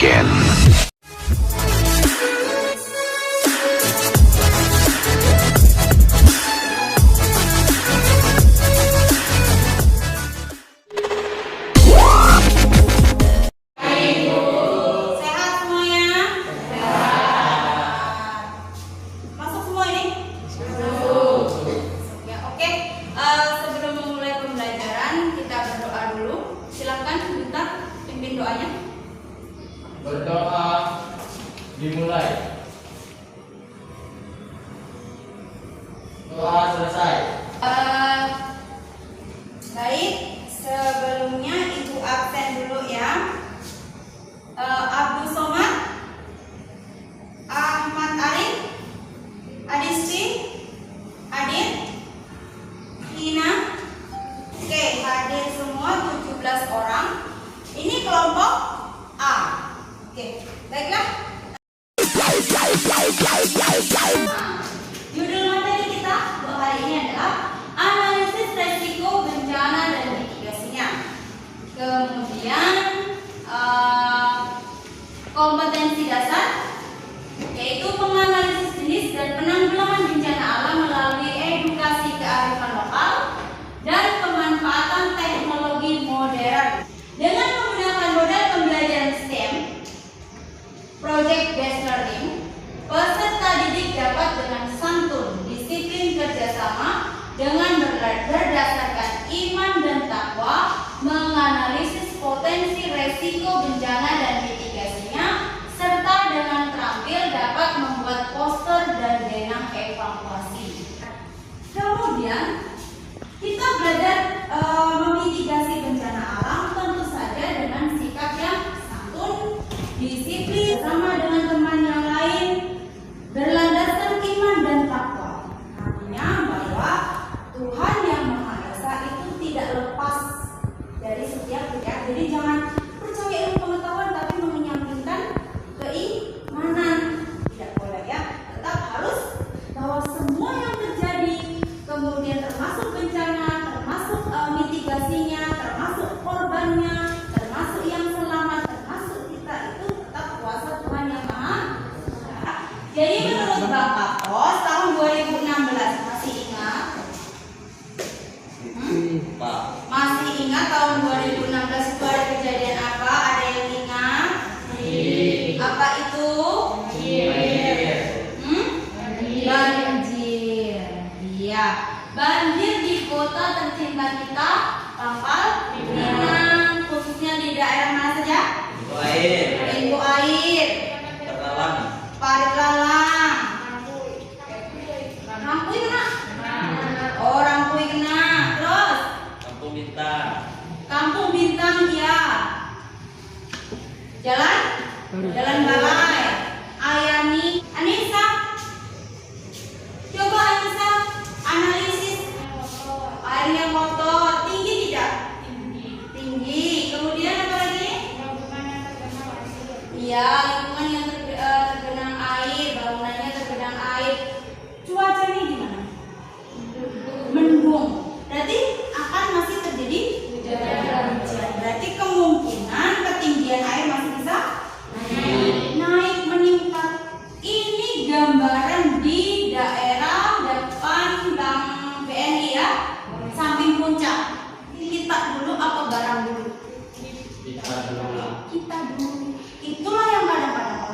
again. Berdoa dimulai. Doa selesai. Baik, sebelumnya Ibu absen dulu ya. Abdul Somad, Ahmad Arif, Adisti, Adit, Hina. Oke, hadir semua 17 orang. Ini kelompok A. Oke, baiklah. Judul materi kita untuk hari ini adalah analisis resiko bencana dan mitigasinya. Kemudian kompetensi dasar, yaitu menganalisis jenis dan penanggulangan bencana alam melalui edukasi kearifan lokal dan pemanfaatan teknologi modern. Dengan menggunakan model pembelajaran STEM, Project Based Learning, peserta didik dapat dengan santun, disiplin kerjasama, dengan berdasarkan iman dan takwa, menganalisis potensi resiko bencana dan mitigasinya, serta dengan terampil dapat membuat poster dan denah evakuasi. Kemudian kita belajar memitigasi bencana alam, tentu saja dengan sikap yang santun, disiplin, sama dengan teman yang lain, berlandaskan iman dan takwa. Artinya bahwa Tuhan yang Maha Esa itu tidak lepas dari setiap pihak. Jadi jangan percaya ilmu pengetahuan tapi menyampingkan keimanan. Tidak boleh ya. Tetap harus bahwa semua yang terjadi, kemudian termasuk bencana, termasuk mitigasinya, termasuk korbannya, termasuk yang selamat, termasuk kita itu tetap kuasa Tuhan yang Maha Esa. Jadi menurut Bapak Pos tahun 2016 masih ingat? Pak. Masih ingat tahun 2016 itu ada kejadian apa? Ada yang ingat? Apa itu? Banjir. Iya. Banjir di kota tercinta kita, Pangkal Pinang, khususnya di daerah mana saja? Pintu Air, Parit Lalang, Rangkui kena? Oh, Rangkui kena. Terus? Kampung Bintang, ya. Jalan Balai. Ayani, Anissa. Coba Anissa analisis air yang kotor, tinggi tidak? Tinggi. Kemudian apa lagi? Iya, lingkungan yang tergenang air, bangunannya tergenang air. Cuacanya gimana? Mendung. Berarti akan masih terjadi hujan. Berarti kemungkinan ketinggian air masih bisa naik meningkat. Ini gambaran di daerah depan Bank BNI ya, samping puncak. Kita dulu apa barang dulu? Kita dulu. Itulah yang kadang-kadang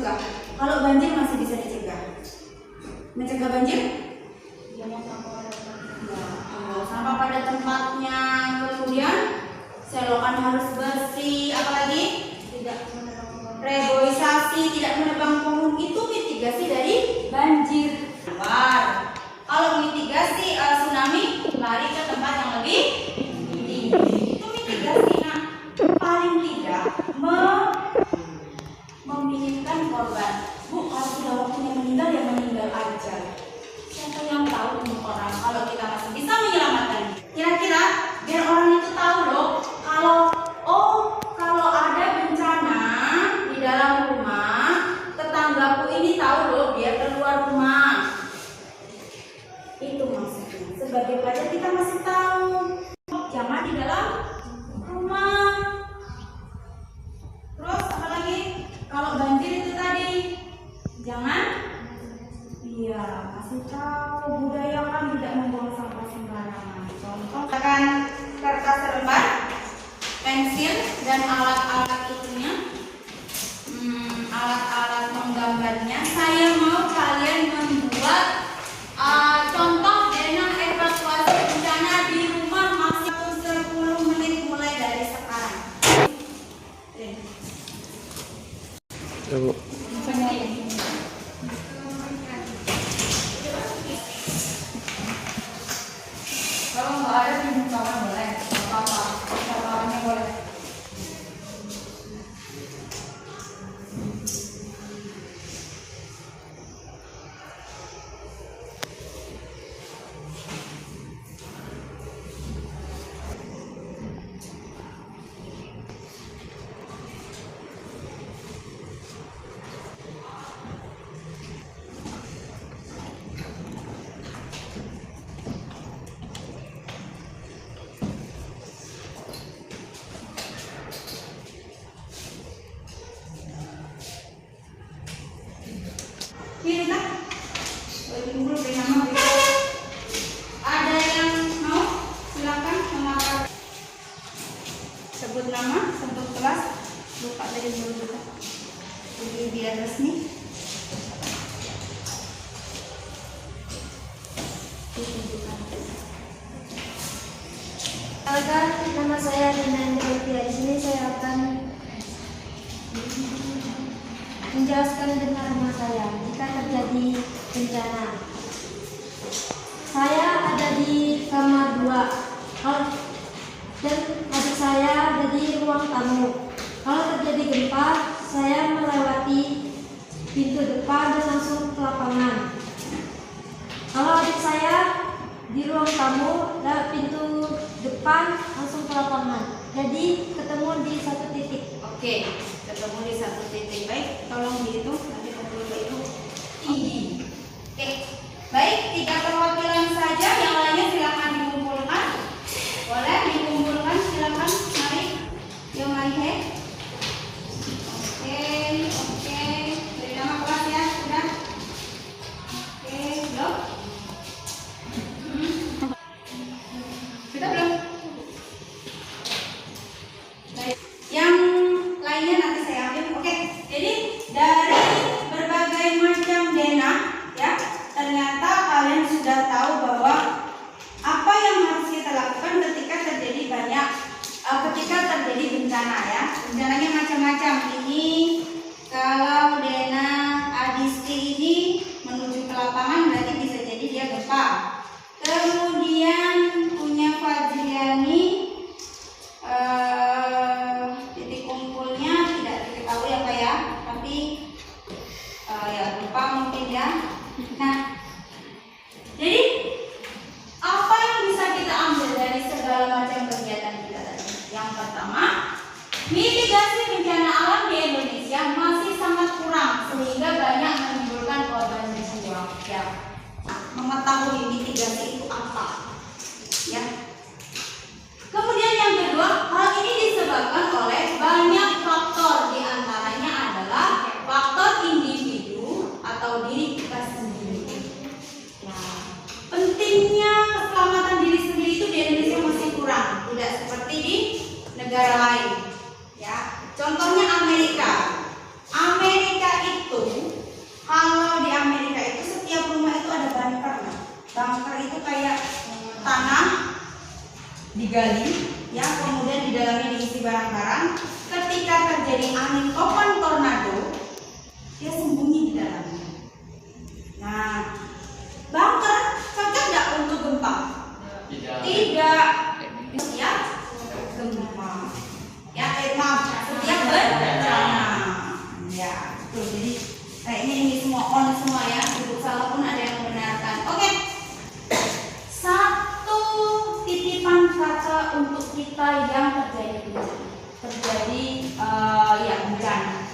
juga. Kalau banjir masih bisa dicegah. Mencegah banjir? Sampah pada tempatnya, kemudian selokan harus bersih, apalagi reboisasi, tidak menebang pohon, itu mitigasi dari banjir. Kalau mitigasi tsunami, lari ke tempat yang lebih tinggi. Itu mitigasi. Nah, paling tidak meminimkan korban. Bu, kalau sudah waktunya meninggal ya meninggal aja. Siapa yang tahu umur orang? Kalau kita masih bisa menyelamatkan, kira-kira biar orang itu tahu loh, kalau ada bencana di dalam rumah, tetanggaku ini tahu loh, biar keluar rumah. Itu maksudnya. Sebagai pelajar kita masih tahu, jangan di dalam rumah. Terus apa lagi? Kalau banjir itu tadi, jangan. Iya, kasih tahu, budayakan tidak membuang sampah sembarangan. Contoh, akan kertas lembar, pensil dan alat-alat itunya, alat-alat menggambarnya. Saya mau kalian membuat contoh dana evakuasi bencana di rumah maksimal 10 menit mulai dari sekarang. Bu. Kalau nggak ada pinjam kawan boleh, nggak apa-apa, kawannya boleh. Kita kumpul bersama. Ada yang mau? Silakan memakai. Sebut nama, sebut kelas. Lupa dari dulu juga. Jadi biar resmi. Agar nama saya Dina Indrawati. Di sini saya akan menjelaskan tentang rumah saya jika terjadi bencana. Saya ada di kamar 2 dan adik saya ada di ruang tamu. Kalau terjadi gempa, saya melewati pintu depan dan langsung ke lapangan. Kalau adik saya di ruang tamu, lewat pintu depan langsung ke lapangan. Jadi ketemu di satu titik. Oke, ketemu di satu titik. Baik, tolong dihitung. Nanti perlu itu tinggi. Oke, baik, 3 perwakilan saja. Yang lainnya silakan dikumpulkan. Boleh dikumpulkan, silakan. Mari, yuk mari. Oke. Beri nama kelas ya, sudah. Oke, belum? Sudah belum? Baik. Yang lainnya nanti saya ambil. Oke. Jadi dari berbagai macam dana, ya, ternyata kalian sudah tahu bahwa apa yang harus kita lakukan ketika terjadi bencana, ya. Bencananya macam-macam. Ini kalau Dena Adisti ini menuju ke lapangan berarti bisa jadi dia gempa. Kemudian punya Fajriani, titik kumpulnya tidak diketahui apa ya, tapi ya gempa mungkin ya. Nah, jadi apa yang bisa kita ambil dari segala macam kegiatan kita tadi? Yang pertama, mitigasi bencana alam di Indonesia masih sangat kurang sehingga banyak menimbulkan korban jiwa. Ya, mengetahui mitigasi itu apa? Ya. Kemudian yang kedua, hal ini disebabkan oleh banyak faktor, di antaranya adalah faktor individu atau diri kita sendiri. Ya. Pentingnya keselamatan diri sendiri itu di Indonesia masih kurang, tidak seperti di negara lain. Ya, contohnya Amerika. Amerika itu Bunker itu kayak tanah digali, ya, kemudian di dalamnya diisi barang-barang. Ketika terjadi angin topan tornado, dia sembunyi di dalamnya. Nah, bunker cocok nggak untuk gempa? Tidak. Ya, gempa. Ya, maaf, setiap bencana. Ya, betul. Jadi kayaknya ini semua on semua ya. Ibu salah pun ada yang membenarkan. Oke. Satu titipan kata untuk kita yang terjadi bencana.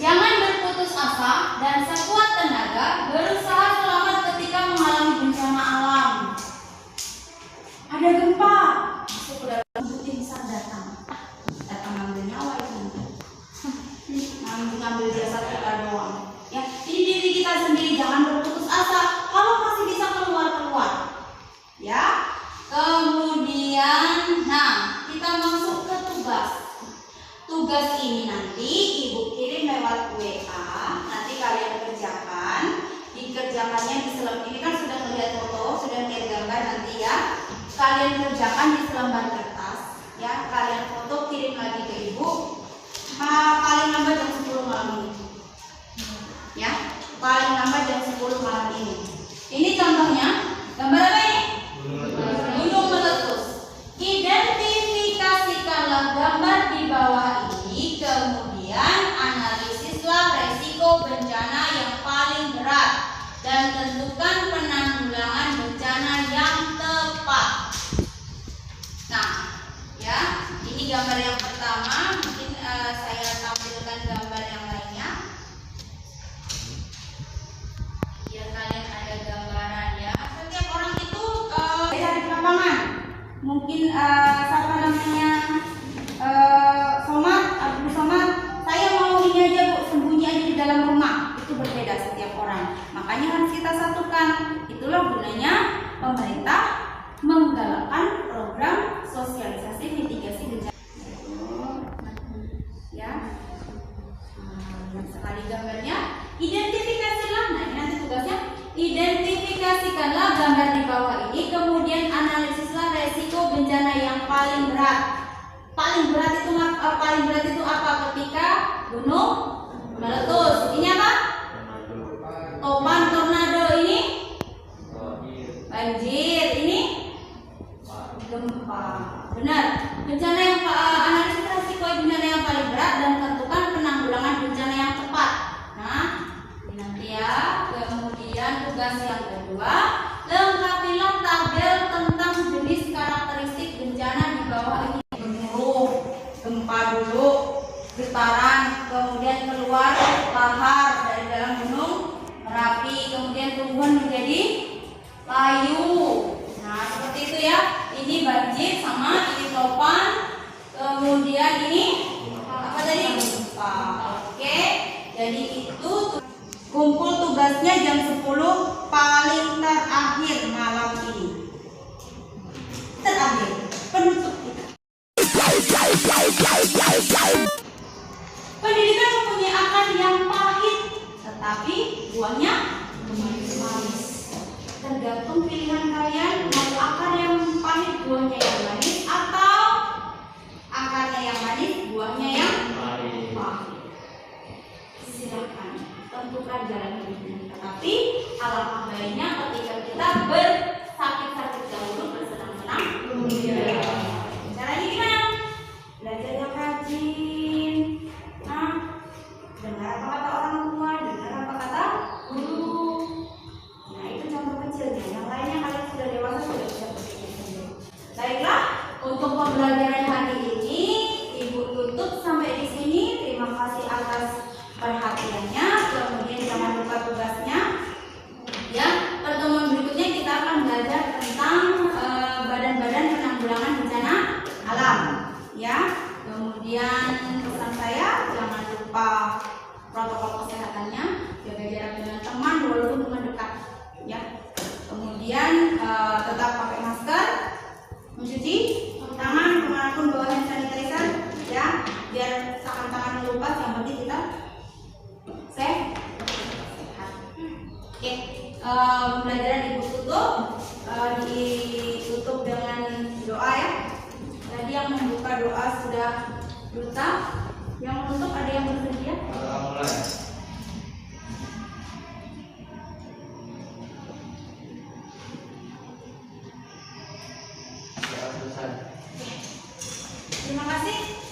Jangan berputus asa dan sekuat tenaga berusaha selamat ketika mengalami bencana alam. Ada gempa, masuk ke dalam tim SAR datang ngambil nyawa itu, ngambil jasad kita doang. Ya, ini diri kita sendiri, jangan berputus asa. Kalau masih bisa keluar. Ya, kemudian, kita masuk ke tugas. Tugas ini nanti ibu kirim lewat WA. Nanti kalian kerjakan. Dikerjakannya di selembar ini kan sudah melihat foto, sudah melihat gambar nanti ya. Kalian kerjakan di selembar kertas. Ya, kalian foto kirim lagi ke ibu. Paling lambat jam 10 malam ini. Ya, paling lambat jam 10 malam ini. Ini contohnya gambar apa ini? Gunung meletus. Identifikasikanlah gambar di bawah ini, kemudian analisislah resiko bencana yang paling berat dan tentukan penanggulangan bencana yang tepat. Nah, ya, ini gambar yang pertama. Mungkin saya tampilkan gambar yang lainnya biar kalian ada gambaran ya. Setiap orang itu beda di lapangan. Mungkin siapa namanya Abdul Somad, saya mau ini aja Bu, sembunyi aja di dalam rumah. Itu berbeda setiap orang. Makanya harus kita satukan. Itulah gunanya pemerintah menggalakkan program sosialisasi mitigasi bencana. Ya, yang sekali gambarnya identifikasilah. Nah, ini nanti tugasnya identifikasikanlah gambar di bawah ini, kemudian analisislah resiko bencana yang paling berat. Paling berat itu apa ketika gunung meletus? Ini apa? Topan tornado. Ini banjir. Ini gempa. Benar. Bencana yang analisis resiko bencana yang paling berat dan tentukan penanggulangan bencana yang tepat. Nah, ini nanti ya. Kemudian tugas yang kedua, lengkapilah tabel tentang jenis karakteristik bencana di bawah ini. Gemuruh, gempa dulu, getaran, kemudian keluar lahar dari dalam gunung Merapi, kemudian tumbuhan menjadi layu. Nah, seperti itu ya. Ini banjir sama ini topan, kemudian ini apa tadi? Gempa. Oke, jadi itu kumpul tugasnya jam 10 paling terakhir malam ini. Terakhir penutup kita. Pendidikan mempunyai akar yang pahit, tetapi buahnya manis. Tergantung pilihan kalian, mau akar yang pahit buahnya yang manis atau akarnya yang manis buahnya yang pahit. Silakan tentukan jalan hidupnya. Tetapi alangkah baiknya ketika kita bersakit-sakit dahulu, bersenang-senang kemudian. Caranya gimana? Belajar yang rajin. Dengar apa kata orang tua, dengar apa kata guru. Nah, itu contoh kecilnya. Yang lainnya kalian sudah dewasa, sudah bisa berpikir sendiri. Baiklah, untuk pembelajaran hari ini Ibu tutup sampai di sini. Terima kasih atas perhatiannya. Kemudian jangan lupa tugasnya. Ya, pertemuan berikutnya kita akan belajar tentang badan-badan penanggulangan bencana alam. Ya, kemudian pesan saya jangan lupa protokol kesehatannya, jaga jarak dengan teman walaupun teman dekat. Ya, kemudian tetap pakai masker, mencuci tangan kemanapun bawa hand sanitizer. Ya, biar tangan melupas. Yang penting kita sehat. Oke. pembelajaran Ibu tutup, ditutup dengan doa ya. Tadi yang membuka doa sudah Duta, yang menutup ada yang bersedia? Mulai. Sudah selesai. Terima kasih.